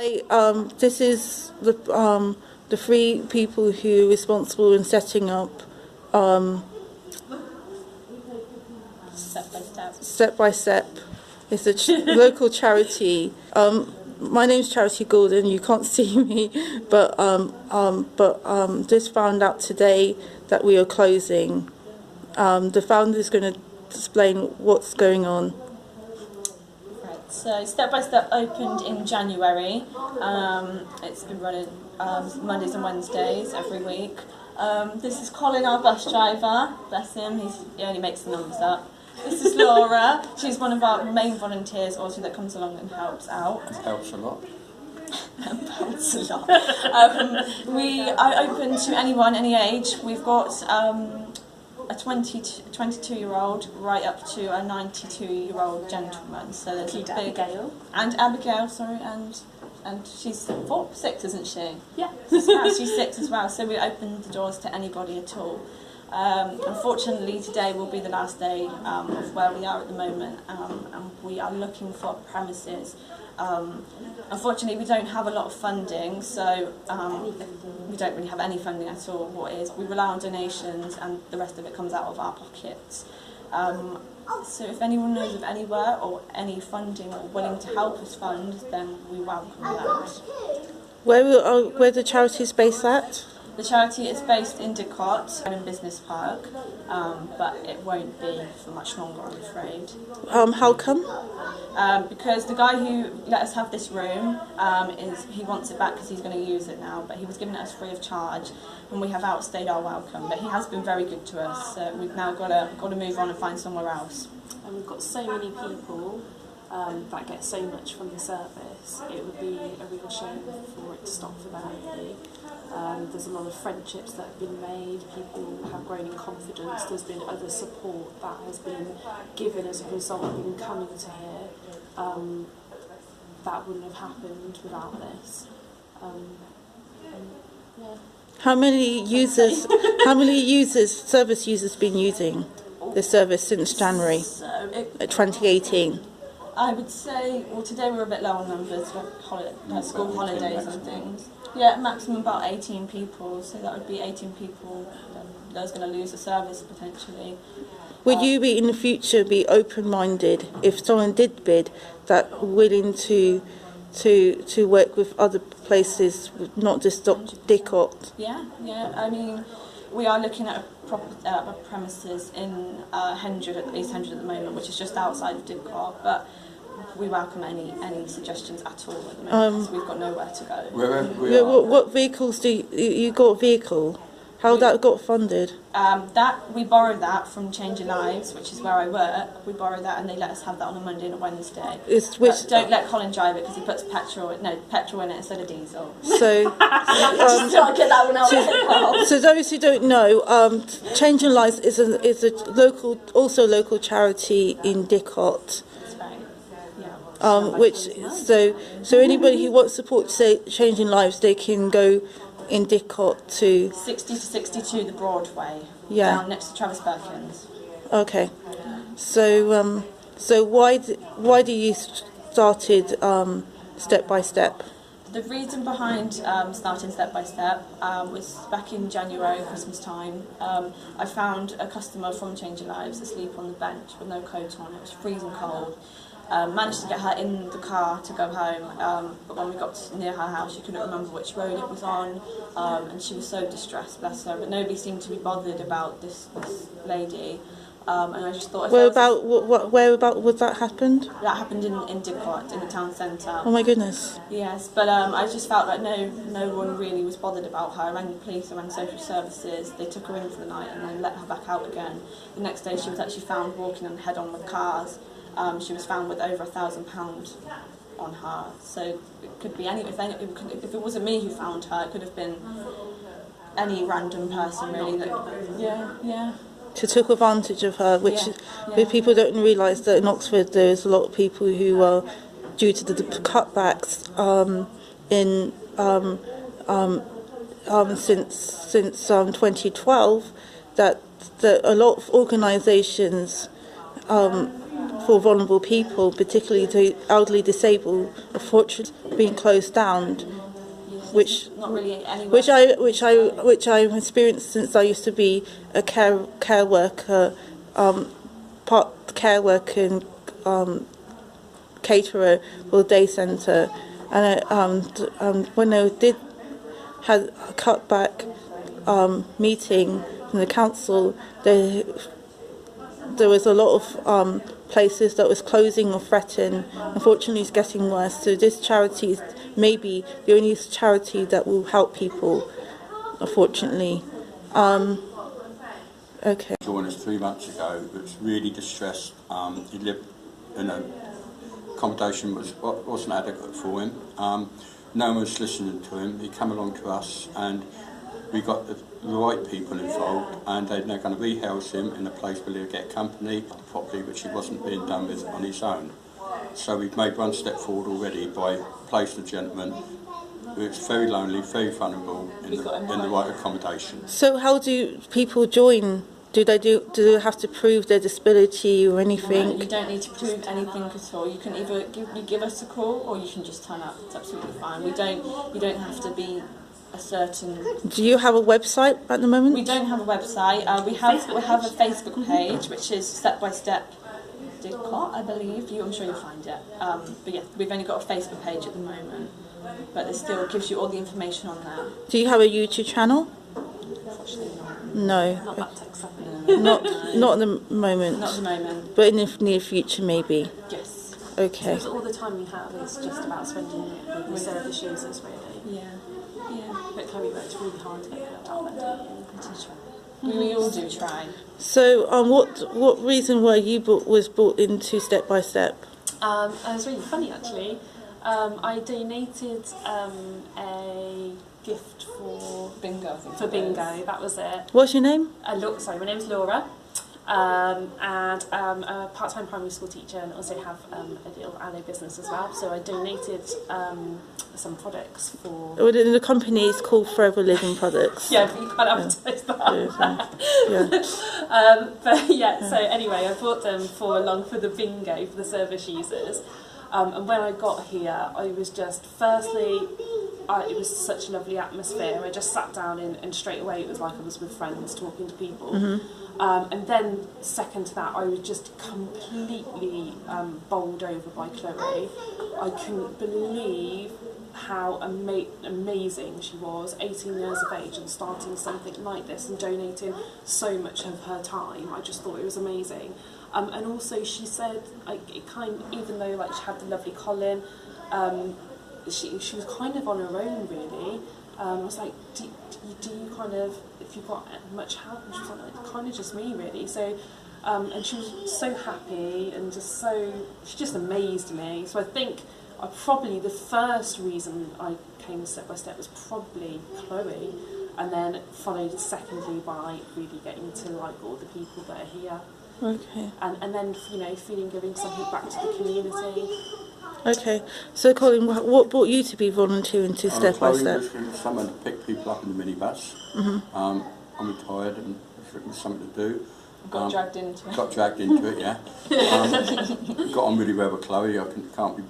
This is the three people who are responsible in setting up Step by Step. It's a local charity. My name's Charity Gordon. You can't see me, but just found out today that we are closing. The founder is going to explain what's going on. So Step by Step opened in January. It's been running Mondays and Wednesdays every week. This is Colin, our bus driver. Bless him, he only makes the numbers up. This is Laura. She's one of our main volunteers also that comes along and helps out. It helps a lot. Helps a lot. We are open to anyone, any age. We've got a 22-year-old right up to a 92-year-old gentleman. So there's a big Abigail. And Abigail, sorry, and she's 6, isn't she? Yeah. She's 6 as well. So we open the doors to anybody at all. Unfortunately, today will be the last day of where we are at the moment, and we are looking for premises. Unfortunately, we don't have a lot of funding, so we don't really have any funding at all. What is, we rely on donations, and the rest of it comes out of our pockets. So if anyone knows of anywhere or any funding or willing to help us fund, then we welcome that. Where the charity is based at? The charity is based in Didcot, in Business Park, but it won't be for much longer, I'm afraid. How come? Because the guy who let us have this room, he wants it back because he's going to use it now, but he was giving it us free of charge, and we have outstayed our welcome. But he has been very good to us, so we've now got to move on and find somewhere else. And we've got so many people that get so much from the service. It would be a real shame for it to stop for them, really. There's a lot of friendships that have been made, people have grown in confidence, there's been other support that has been given as a result of them coming to here. That wouldn't have happened without this. Yeah. How many service users been using the service since January 2018? I would say, well, today we're a bit low on numbers for school holidays and things. Yeah, maximum about 18 people, so that would be 18 people that's going to lose the service potentially. Would you be in the future be open-minded if someone did bid that willing to work with other places, not just Didcot? Yeah. I mean, we are looking at a premises in East Hendred at the moment, which is just outside of Didcot, but we welcome any suggestions at all at the moment, because we've got nowhere to go. Wherever we are. What vehicles do you got? A vehicle? How that got funded? That we borrowed that from Changing Lives, which is where I work. We borrowed that, and they let us have that on a Monday and a Wednesday. But don't let Colin drive it because he puts petrol in it instead of diesel. So, get that one out. So those who don't know, Changing Lives is a local charity in Didcot. So anybody who wants support to Changing Lives, they can go in Didcot to 60 to 62 the Broadway, down next to Travis Perkins. Okay, so why do you started Step by Step? The reason behind starting Step by Step was back in January, Christmas time. I found a customer from Changing Lives asleep on the bench with no coat on. It was freezing cold. Managed to get her in the car to go home, but when we got near her house she couldn't remember which road it was on, and she was so distressed, bless her, but nobody seemed to be bothered about this lady, and I just thought... Whereabout was that happened? That happened in Didcot, in the town centre. Oh my goodness. Yes, but I just felt like no one really was bothered about her. I rang the police, I rang social services, they took her in for the night and then let her back out again. The next day she was actually found walking on head-on with cars. She was found with over £1,000 on her, so it could be if it wasn't me who found her, it could have been any random person really. To took advantage of her, which people don't realise that in Oxford there's a lot of people who are, due to the cutbacks since 2012, that a lot of organisations for vulnerable people, particularly the elderly disabled, unfortunately been closed down, which not really anywhere. which I've experienced since I used to be a care worker, and caterer for the day centre, and when they had a cutback meeting in the council, there was a lot of places that was closing or threatened. Unfortunately, it's getting worse. So this charity is maybe the only charity that will help people, unfortunately. Okay. Joined us 3 months ago. Was really distressed. He lived in a accommodation wasn't adequate for him. No one was listening to him. He came along to us, and we got the right people involved, and they're now going to rehouse him in a place where he'll get company properly, which he wasn't being done with on his own. So we've made one step forward already by placing a gentleman who's very lonely, very vulnerable in the right accommodation. So how do people join? Do they have to prove their disability or anything? No, you don't need to prove anything at all. You can either give us a call, or you can just turn up. It's absolutely fine. You don't have to be a certain. Do you have a website at the moment? We don't have a website. We have a Facebook page, which is Step by Step Didcot, I believe. I'm sure you'll find it. But yeah, we've only got a Facebook page at the moment, but it still gives you all the information on there. Do you have a YouTube channel? Unfortunately not. No. Not that tech savvy. Not at the moment. Not at the moment. But in the near future, maybe. Yes. Okay. So all the time we have is just about spending it with the service users, really. Yeah. Yeah. But Chloe works really hard to get her out there. We all do try. So, what reason were you was brought into Step by Step? It was really funny, actually. I donated a gift for bingo. Bingo, that was it. What's your name? Sorry, my name's Laura. And I'm a part-time primary school teacher, and also have a little aloe business as well. So I donated some products for. The company is called Forever Living Products. Yeah, but you can't advertise that. But yeah, so anyway, I bought them for the bingo for the service users. And when I got here, I was just, firstly, it was such a lovely atmosphere. I just sat down and straight away it was like I was with friends talking to people. Mm-hmm. And then second to that, I was just completely bowled over by Chloe. I couldn't believe how amazing she was, 18 years of age and starting something like this and donating so much of her time. I just thought it was amazing. And also she said, even though she had the lovely Colin, she was kind of on her own, really. I was like, do you kind of, if you've got much help? And she was like, kind of just me, really. So, and she was so happy and she just amazed me. So I think probably the first reason I came Step by Step was probably Chloe, and then followed secondly by really getting to all the people that are here. Okay. And then, giving something back to the community. Okay. So, Colin, what brought you to be volunteering to Step by Step? Someone to pick people up in the minibus. Mm-hmm. I'm retired and it was something to do. Got dragged into it. Got dragged into it, yeah. Got on really well with Chloe. Can't be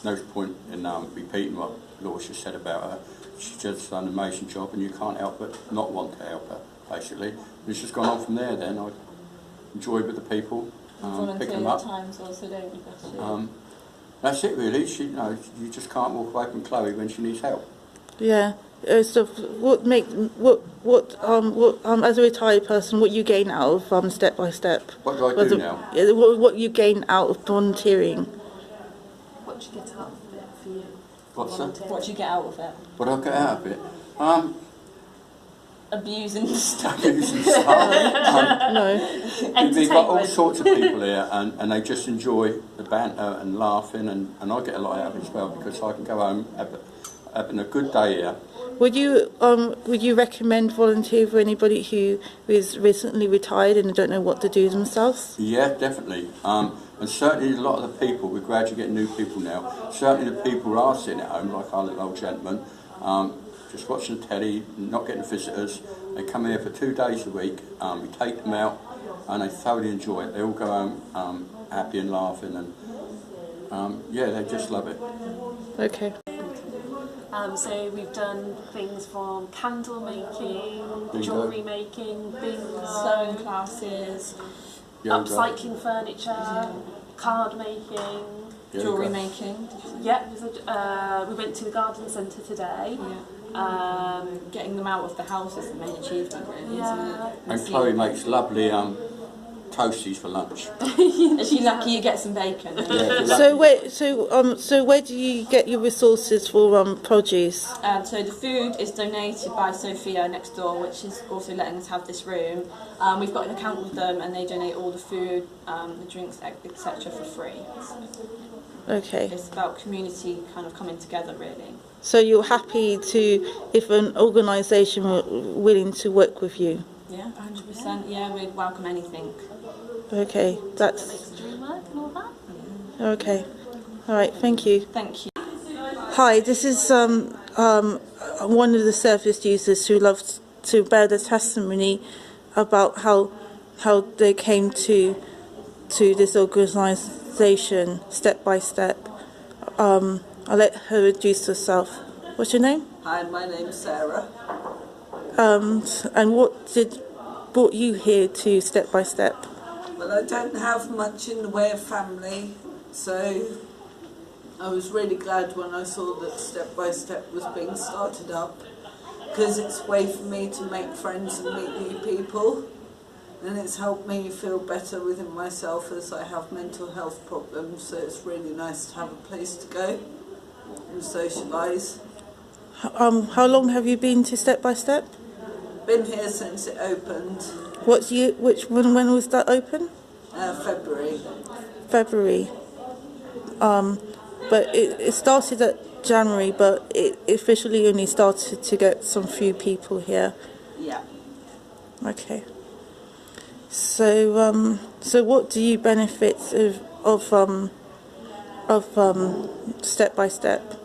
no point in repeating what Laura just said about her. She's just done an amazing job, and you can't help but not want to help her, basically. And it's just gone on from there. Then I enjoyed with the people, picking them up. Times also, don't you? That's it, really. You just can't walk away from Chloe when she needs help. Yeah. So, as a retired person, what you gain out of Step by Step? What do I do now? What you gain out of volunteering? What do you get out of it for you? What's that? What do you get out of it? What do I get out of it? Abusing stuff. Abusing stuff. No. We've got all sorts of people here, and they just enjoy the banter and laughing, and I get a lot out of it as well, because I can go home having a good day here. Would you recommend volunteer for anybody who is recently retired and don't know what to do themselves? Yeah, definitely. And certainly a lot of the people, we're gradually getting new people now, certainly the people who are sitting at home, like our little old gentleman, just watching the telly, not getting visitors. They come here for 2 days a week, we take them out, and they thoroughly enjoy it. They all go home happy and laughing, and they just love it. Okay. So we've done things from candle making, jewellery making, bingo, Sewing classes, Yoga. upcycling furniture, card making. Yoga. jewellery making. Yeah, we went to the garden centre today. Yeah. Getting them out of the house is the main achievement, really, isn't it? And Chloe makes lovely toasties for lunch. Is she lucky you get some bacon? Yeah, So where do you get your resources for produce? So the food is donated by Sophia next door, which is also letting us have this room. We've got an account with them, and they donate all the food, the drinks, etc. for free. Okay. It's about community kind of coming together, really. So you're happy if an organisation were willing to work with you? Yeah, 100%. Yeah, we'd welcome anything. Okay, That makes the dream work and all that. okay. All right, thank you. Thank you. Hi, this is one of the service users who loves to bear the testimony about how they came to this organisation step by step. I'll let her introduce herself. What's your name? Hi, my name's Sarah. And what brought you here to step by step? Well, I don't have much in the way of family, so I was really glad when I saw that Step by Step was being started up, because it's a way for me to make friends and meet new people, and it's helped me feel better within myself as I have mental health problems, so it's really nice to have a place to go and socialise. How long have you been to Step by Step? Been here since it opened, When was that open? February. February. But it started at January, but it officially only started to get some few people here. Yeah. Okay. So what do you benefit of Step by Step?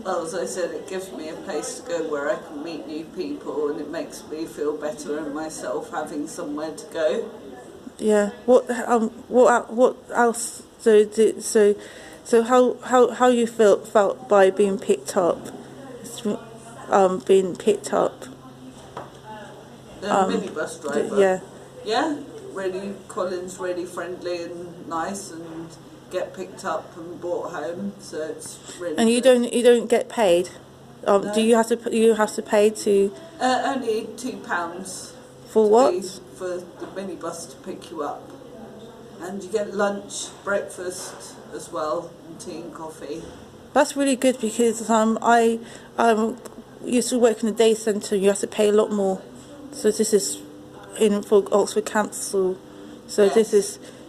Well, as I said, it gives me a place to go where I can meet new people, and it makes me feel better in myself having somewhere to go. Yeah. What else? So how you felt by being picked up? Being picked up. The minibus driver. Yeah. Yeah, really, Colin's really friendly and nice, and get picked up and brought home, so it's really. And you good. don't get paid. No. Do you have to pay to Only £2 for what? for the minibus to pick you up, and you get lunch, breakfast as well, and tea and coffee. That's really good because I used to work in a day centre. You have to pay a lot more. So this is for Oxford Council. So Yes.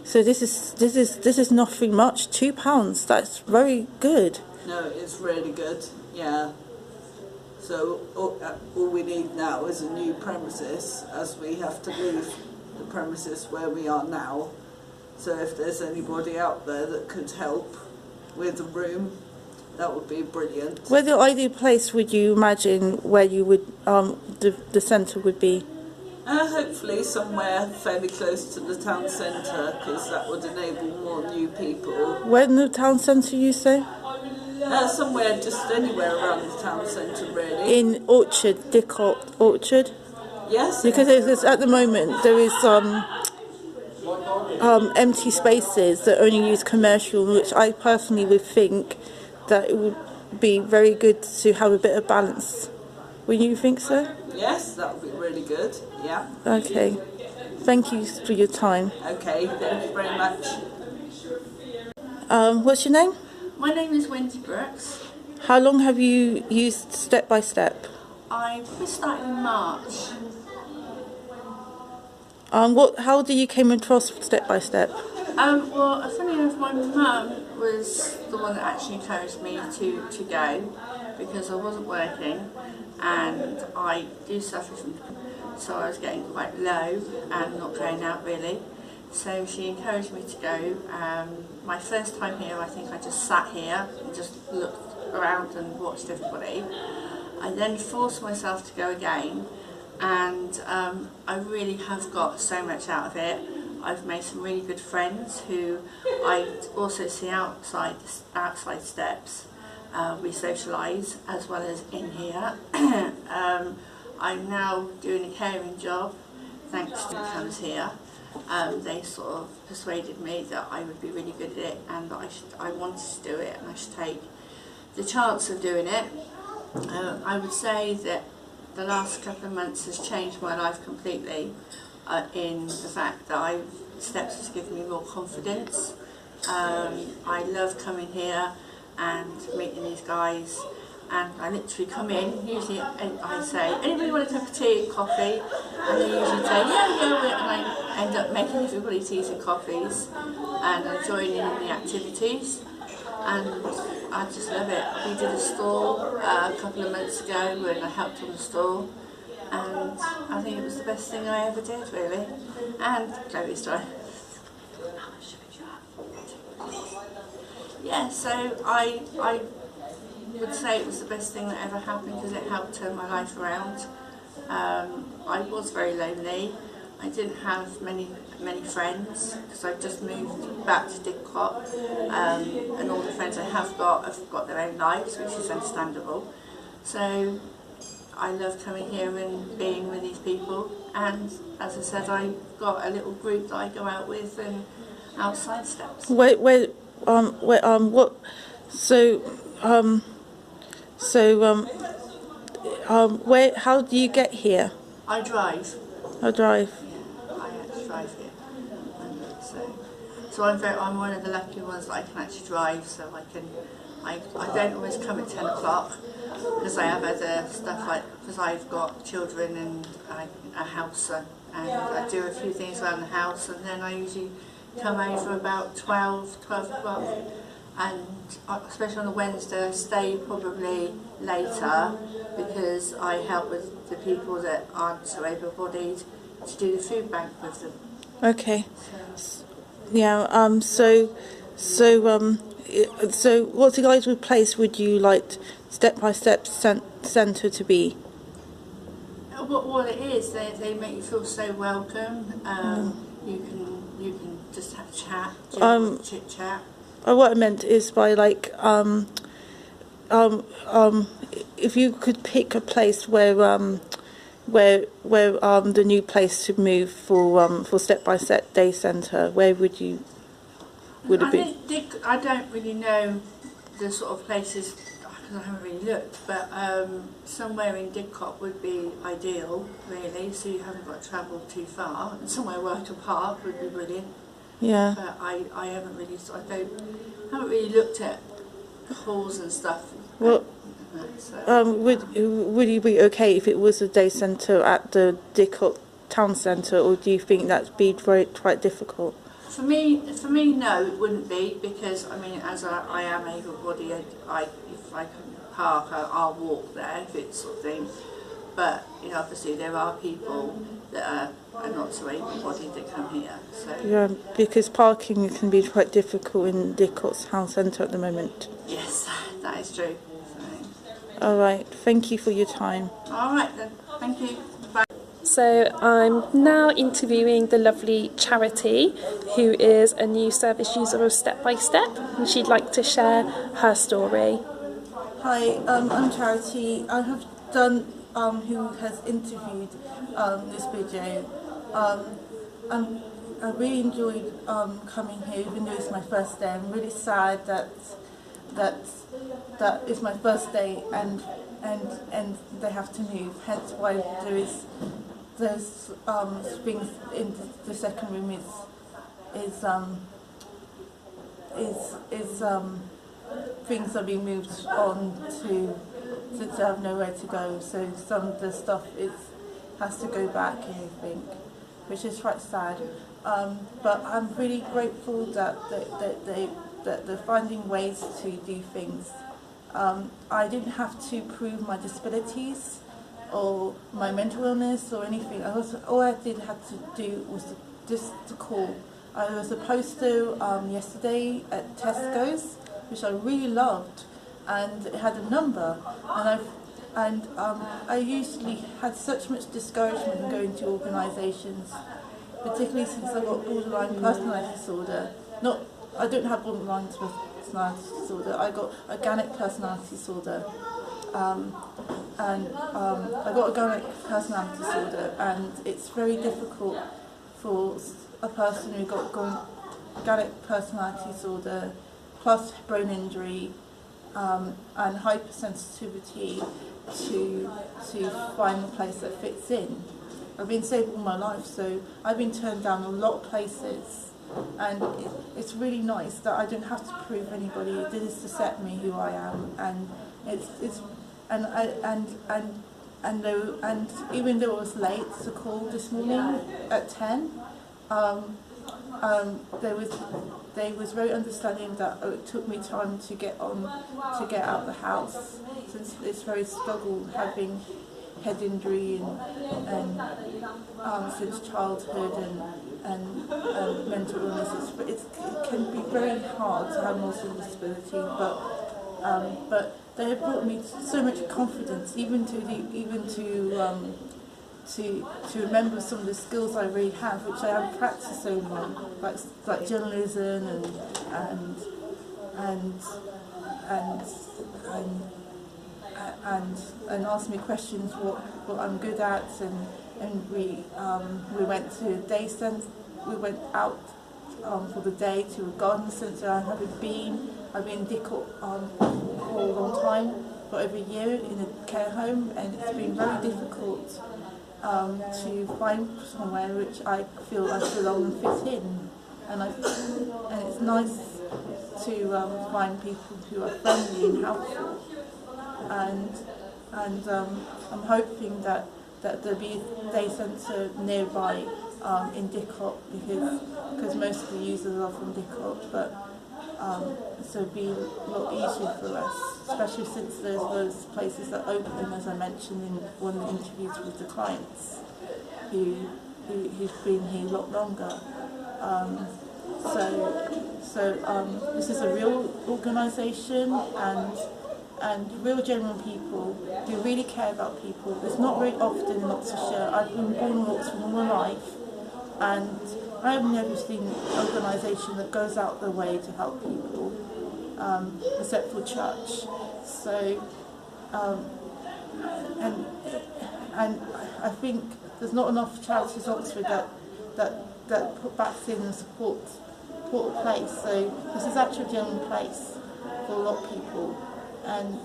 this is nothing much. £2. That's very good. No, it's really good. Yeah. So all we need now is a new premises, as we have to leave the premises where we are now. So if there's anybody out there that could help with a room, that would be brilliant. Where the ideal place would you imagine where you would the centre would be? Hopefully somewhere fairly close to the town centre, because that would enable more new people. Where in the town centre you say? Somewhere just anywhere around the town centre, really. In Orchard, Didcot Orchard. Yes. Because at the moment there is empty spaces that only use commercial, which I personally would think that it would be very good to have a bit of balance. Would you think so? Yes, that would be really good. Yeah. Okay. Thank you for your time. Okay, thank you very much. What's your name? My name is Wendy Brooks. How long have you used Step by Step? I probably started in March. How did you came across Step by Step? Well, funny enough, my mum was the one that actually encouraged me to go, because I wasn't working and I do suffer from, so I was getting quite low and not going out really. So she encouraged me to go. My first time here, I think I just sat here and just looked around and watched everybody. I then forced myself to go again, and I really have got so much out of it. I've made some really good friends who I also see outside steps, we socialise as well as in here. I'm now doing a caring job thanks to the comes here. They sort of persuaded me that I would be really good at it and that I wanted to do it and I should take the chance of doing it. I would say that the last couple of months has changed my life completely in the fact that Steps has given me more confidence. I love coming here and meeting these guys, and I literally come in, usually I say, anybody want a cup of tea and coffee? And they usually say, yeah, and I end up making everybody teas and coffees, and I join in the activities, and I just love it. We did a stall a couple of months ago when I helped on the stall, and I think it was the best thing I ever did, really. And Chloe's time. Yeah, so I would say it was the best thing that ever happened because it helped turn my life around. I was very lonely. I didn't have many friends because I just moved back to Didcot, and all the friends I have got their own lives, which is understandable. So I love coming here and being with these people, and as I said, I've got a little group that I go out with and outside Steps. What? Where? How do you get here? I drive. I drive. Yeah, I actually drive here. And so I'm one of the lucky ones that I can actually drive, so I don't always come at 10 o'clock because I have other stuff, like because I've got children and a house, and I do a few things around the house, and then I usually come over about 12 o'clock, and especially on a Wednesday I stay probably later because I help with the people that aren't so able-bodied to do the food bank with them. Okay. Yeah. So what guys' place would you like Step by Step centre to be? What it is, they make you feel so welcome. You can just have a chat, chit chat. What I meant is by like if you could pick a place where the new place to move for Step by Step Day Centre, where would it be? I don't really know the sort of places because I haven't really looked, but somewhere in Didcot would be ideal, really. So you haven't got to travel too far, and somewhere where I can park would be brilliant. Yeah. But I haven't really looked at halls and stuff. Well, would you be okay if it was a day centre at the Didcot town centre, or do you think that'd be quite difficult? For me, no, it wouldn't be, because I mean, as I am able-bodied, if I can park, I'll walk there, if it's sort of thing. But you know, obviously there are people that are not so able-bodied that come here. So Yeah, because parking can be quite difficult in Didcot's town centre at the moment. yes, that is true. So. All right, thank you for your time. All right then, thank you. Bye. So I'm now interviewing the lovely Charity, who is a new service user of Step by Step, and she'd like to share her story. Hi, I'm Charity. I have done who has interviewed this video. I really enjoyed coming here, even though it's my first day. I'm really sad that it's my first day and they have to move. Hence why there's things in the second room is things are being moved on to have nowhere to go. So some of the stuff has to go back, I think, which is quite sad. But I'm really grateful that they're finding ways to do things. I didn't have to prove my disabilities or my mental illness or anything. All I had to do was to call. I was supposed to yesterday at Tesco's, which I really loved, and it had a number, and I usually had such much discouragement in going to organisations, particularly since I got borderline personality disorder. I don't have borderline personality disorder. I got organic personality disorder. I got organic personality disorder, and it's very difficult for a person who got organic personality disorder plus brain injury and hypersensitivity to find the place that fits in. I've been disabled all my life, so I've been turned down a lot of places, and it's really nice that I don't have to prove anybody. It is to set me who I am, and and even though I was late to call this morning at 10, they was very understanding that it took me time to get out of the house, since it's very struggle having head injury and since childhood and mental illnesses. But it can be very hard to have multiple disability. But they have brought me so much confidence, even to remember some of the skills I really have, which I haven't practiced so long, like journalism and ask me questions what I'm good at, and we went to day centre. We went out for the day to a garden centre. I've been in Didcot for a long time, for over a year in a care home, and it's been very difficult to find somewhere which I feel I belong and fit in, and it's nice to find people who are friendly and helpful, and I'm hoping that there'll be a day centre nearby in Didcot, because most of the users are from Didcot, but so it'll be a lot easier for us, especially since there's those places that open, as I mentioned in one of the interviews with the clients who've been here a lot longer. So this is a real organisation and real genuine people who really care about people. It's not very often in Oxfordshire. I've been born in Oxford all my life, and I have never seen an organisation that goes out their way to help people, except for church. So, and I think there's not enough charities in Oxford that put backs in and support a place. So this is actually a genuine place for a lot of people, and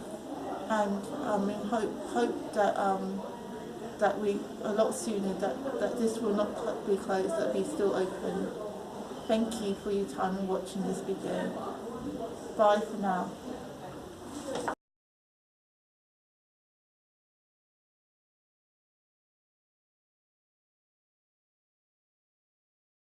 hope that we a lot sooner that this will not be closed, that will be still open. Thank you for your time and watching this video. Bye for now.